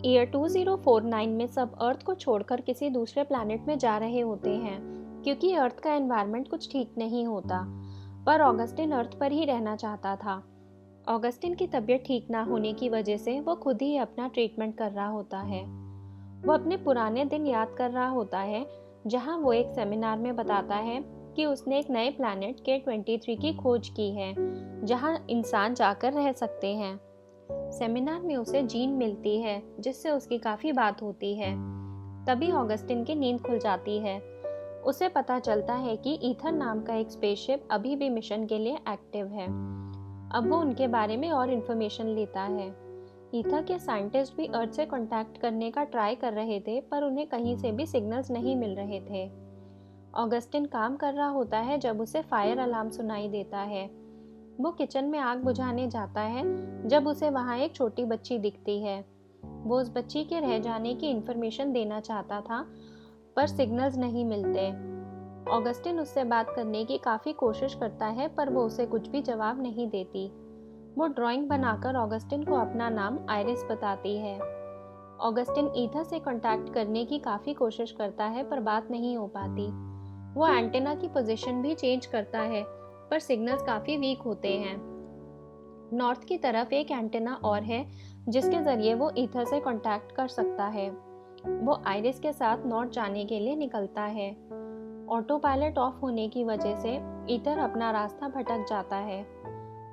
Year 2049 में सब अर्थ को छोड़कर किसी दूसरे प्लैनेट में जा रहे होते हैं क्योंकि अर्थ का एनवायरनमेंट कुछ ठीक नहीं होता, पर ऑगस्टिन अर्थ पर ही रहना चाहता था। ऑगस्टिन की तबीयत ठीक ना होने की वजह से वो खुद ही अपना ट्रीटमेंट कर रहा होता है। वो अपने पुराने दिन याद कर रहा होता है जहां वो एक सेमिनार में बताता है कि उसने एक नए प्लैनेट K23 की खोज की है जहां इंसान जाकर रह सकते हैं। सेमिनार में उसे जीन मिलती है जिससे उसकी काफ़ी बात होती है। तभी ऑगस्टिन की नींद खुल जाती है। उसे पता चलता है कि ईथर नाम का एक स्पेसशिप अभी भी मिशन के लिए एक्टिव है। अब वो उनके बारे में और इन्फॉर्मेशन लेता है। ईथर के साइंटिस्ट भी अर्थ से कांटेक्ट करने का ट्राई कर रहे थे, पर उन्हें कहीं से भी सिग्नल्स नहीं मिल रहे थे। ऑगस्टिन काम कर रहा होता है जब उसे फायर अलार्म सुनाई देता है। वो किचन में आग बुझाने जाता है जब उसे वहाँ एक छोटी बच्ची दिखती है। वो उस बच्ची के रह जाने की इन्फॉर्मेशन देना चाहता था, पर सिग्नल्स नहीं मिलते। ऑगस्टिन उससे बात करने की काफ़ी कोशिश करता है, पर वो उसे कुछ भी जवाब नहीं देती। वो ड्राइंग बनाकर ऑगस्टिन को अपना नाम आयरिस बताती है। ऑगस्टिन ईथर से कांटेक्ट करने की काफ़ी कोशिश करता है, पर बात नहीं हो पाती। वो एंटेना की पोजीशन भी चेंज करता है, पर सिग्नल्स काफ़ी वीक होते हैं। नॉर्थ की तरफ एक एंटेना और है जिसके ज़रिए वो ईथर से कांटेक्ट कर सकता है। वो आयरिस के साथ नॉर्थ जाने के लिए निकलता है। ऑटो पायलट ऑफ होने की वजह से ईथर अपना रास्ता भटक जाता है।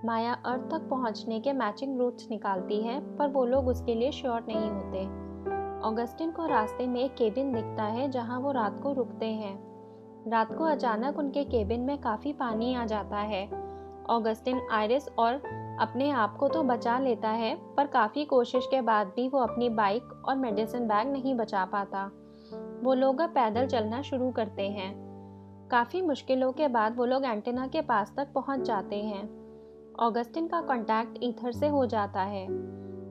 माया अर्थ तक पहुंचने के मैचिंग रूट्स निकालती है, पर वो लोग उसके लिए श्योर नहीं होते। ऑगस्टिन को रास्ते में एक केबिन दिखता है जहां वो रात को रुकते हैं। रात को अचानक उनके केबिन में काफ़ी पानी आ जाता है। ऑगस्टिन आयरिस और अपने आप को तो बचा लेता है, पर काफ़ी कोशिश के बाद भी वो अपनी बाइक और मेडिसिन बैग नहीं बचा पाता। वो लोग अब पैदल चलना शुरू करते हैं। काफ़ी मुश्किलों के बाद वो लोग एंटेना के पास तक पहुंच जाते हैं। ऑगस्टिन का कांटेक्ट ईथर से हो जाता है।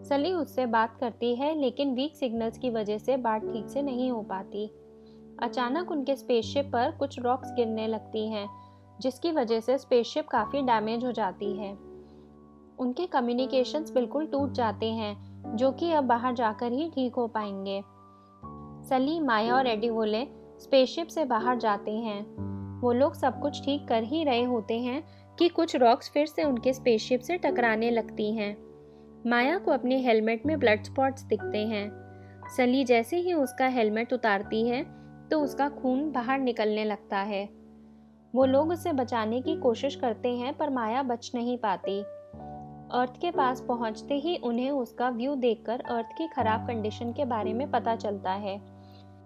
सली उससे बात करती है, लेकिन वीक सिग्नल्स की वजह से बात ठीक से नहीं हो पाती। अचानक उनके स्पेसशिप पर कुछ रॉक्स गिरने लगती हैं, जिसकी वजह से स्पेसशिप काफ़ी डैमेज हो जाती है। उनके कम्युनिकेशंस बिल्कुल टूट जाते हैं, जो कि अब बाहर जाकर ही ठीक हो पाएंगे। सली, माया और एडिवोले स्पेसशिप से बाहर जाते हैं। वो लोग सब कुछ ठीक कर ही रहे होते हैं कि कुछ रॉक्स फिर से उनके स्पेसशिप से टकराने लगती हैं। माया को अपने हेलमेट में ब्लड स्पॉट्स दिखते हैं। सली जैसे ही उसका हेलमेट उतारती है तो उसका खून बाहर निकलने लगता है। वो लोग उसे बचाने की कोशिश करते हैं, पर माया बच नहीं पाती। अर्थ के पास पहुंचते ही उन्हें उसका व्यू देखकर अर्थ की खराब कंडीशन के बारे में पता चलता है।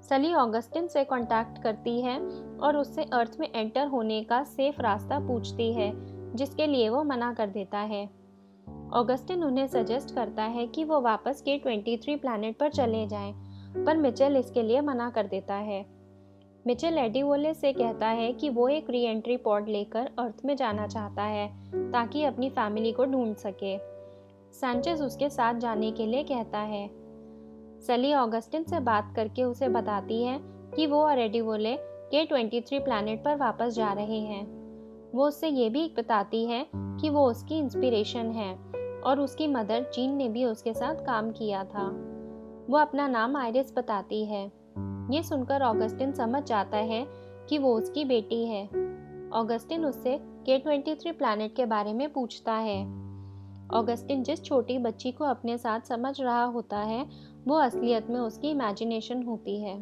सली ऑगस्टिन से कांटेक्ट करती है और उससे अर्थ में एंटर होने का सेफ रास्ता पूछती है, जिसके लिए वो मना कर देता है। ऑगस्टिन उन्हें सजेस्ट करता है कि वो वापस K23 प्लैनेट पर चले जाएं, पर मिचेल इसके लिए मना कर देता है। मिचेल एडिवोले से कहता है कि वो एक री एंट्री पॉड लेकर अर्थ में जाना चाहता है ताकि अपनी फैमिली को ढूंढ सके। सैंचेज उसके साथ जाने के लिए कहता है। सली ऑगस्टिन से बात करके उसे बताती है कि वो और एडिवोले K23 प्लैनेट पर वापस जा रहे हैं। वो उससे ये भी बताती है कि वो उसकी इंस्पिरेशन है और उसकी मदर जीन ने भी उसके साथ काम किया था। वो अपना नाम आयरिस बताती है। ये सुनकर ऑगस्टिन समझ जाता है कि वो उसकी बेटी है। ऑगस्टिन उससे K23 प्लैनेट के बारे में पूछता है। ऑगस्टिन जिस छोटी बच्ची को अपने साथ समझ रहा होता है, वो असलियत में उसकी इमेजिनेशन होती है।